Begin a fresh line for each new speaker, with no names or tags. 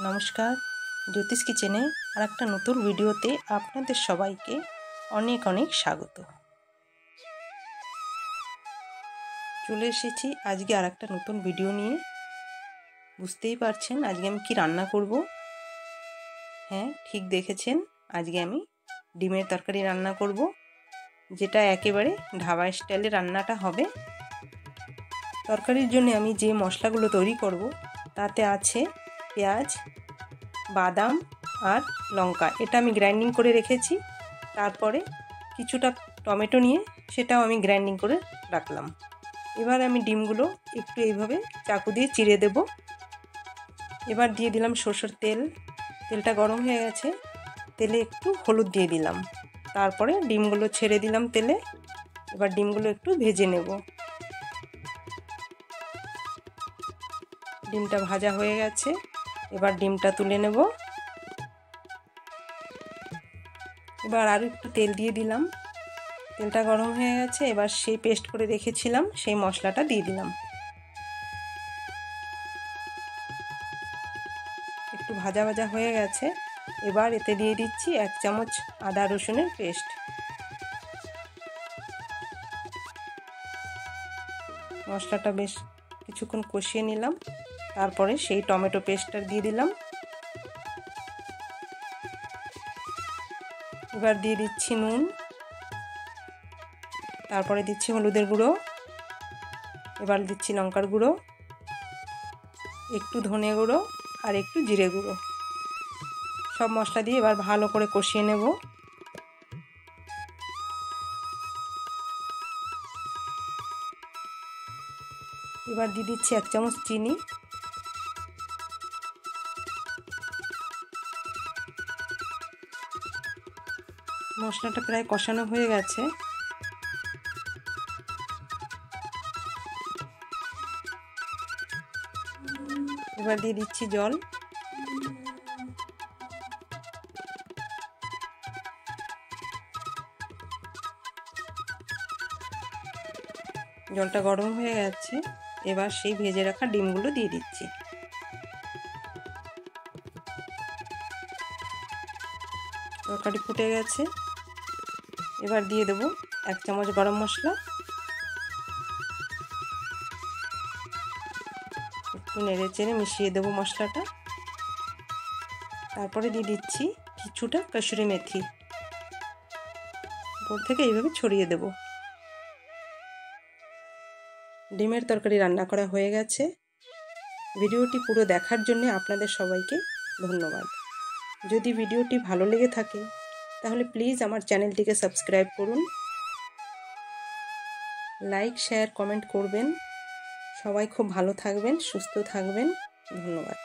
নমস্কার, জ্যোতিষ কিচেনে আর একটা নতুন ভিডিওতে আপনাদের সবাইকে অনেক অনেক স্বাগত। চলে এসেছি আজকে আর একটা নতুন ভিডিও নিয়ে। বুঝতেই পারছেন আজকে আমি কি রান্না করব। হ্যাঁ, ঠিক দেখেছেন, আজকে আমি ডিমের তরকারি রান্না করব, যেটা একেবারে ধাবা স্টাইলে রান্নাটা হবে। তরকারির জন্য আমি যে মশলাগুলো তৈরি করব তাতে আছে পেঁয়াজ, বাদাম আর লঙ্কা। এটা আমি গ্রাইন্ডিং করে রেখেছি। তারপরে কিছুটা টমেটো নিয়ে সেটাও আমি গ্রাইন্ডিং করে রাখলাম। এবার আমি ডিমগুলো একটু এইভাবে চাকু দিয়ে চিড়ে দেব। এবার দিয়ে দিলাম সরষের তেল। তেলটা গরম হয়ে গেছে, তেলে একটু হলুদ দিয়ে দিলাম। তারপরে ডিমগুলো ছেড়ে দিলাম তেলে। এবার ডিমগুলো একটু ভেজে নেব। ডিমটা ভাজা হয়ে গেছে, এবার ডিমটা তুলে নেব। এবার আরও একটু তেল দিয়ে দিলাম। তেলটা গরম হয়ে গেছে, এবার সেই পেস্ট করে রেখেছিলাম সেই মশলাটা দিয়ে দিলাম। একটু ভাজা ভাজা হয়ে গেছে, এবার এতে দিয়ে দিচ্ছি 1 চামচ আদা রসুনের পেস্ট। মশলাটা বেশ কিছুক্ষণ কষিয়ে নিলাম। তারপরে সেই টমেটো পেস্টটা দিয়ে দিলাম। এবার দিয়ে দিচ্ছি নুন, তারপরে দিচ্ছি হলুদের গুঁড়ো, এবার দিচ্ছি লঙ্কার গুঁড়ো, একটু ধনে গুঁড়ো আর একটু জিরে গুঁড়ো। সব মশলা দিয়ে এবার ভালো করে কষিয়ে নেব। এবার দিয়ে দিচ্ছি 1 চামচ চিনি। মশলাটা প্রায় কষানো হয়ে গেছে। এবার দিয়ে দিচ্ছি জল। জলটা গরম হয়ে গেছে, এবার সেই ভেজে রাখা ডিমগুলো দিয়ে দিচ্ছি। তরকারি ফুটে গেছে, এবার দিয়ে দেবো 1 চামচ গরম মশলা। একটু নেড়ে চেড়ে মিশিয়ে দেবো মশলাটা। তারপরে দিয়ে দিচ্ছি কিছুটা কসুরি মেথি, উপর থেকে এইভাবে ছড়িয়ে দেব। ডিমের তরকারি রান্না করা হয়ে গেছে। ভিডিওটি পুরো দেখার জন্য আপনাদের সবাইকে ধন্যবাদ। যদি ভিডিওটি ভালো লেগে থাকে তাহলে প্লিজ আমার চ্যানেলটিকে সাবস্ক্রাইব করুন, লাইক শেয়ার কমেন্ট করবেন। সবাই খুব ভালো থাকবেন, সুস্থ থাকবেন। ধন্যবাদ।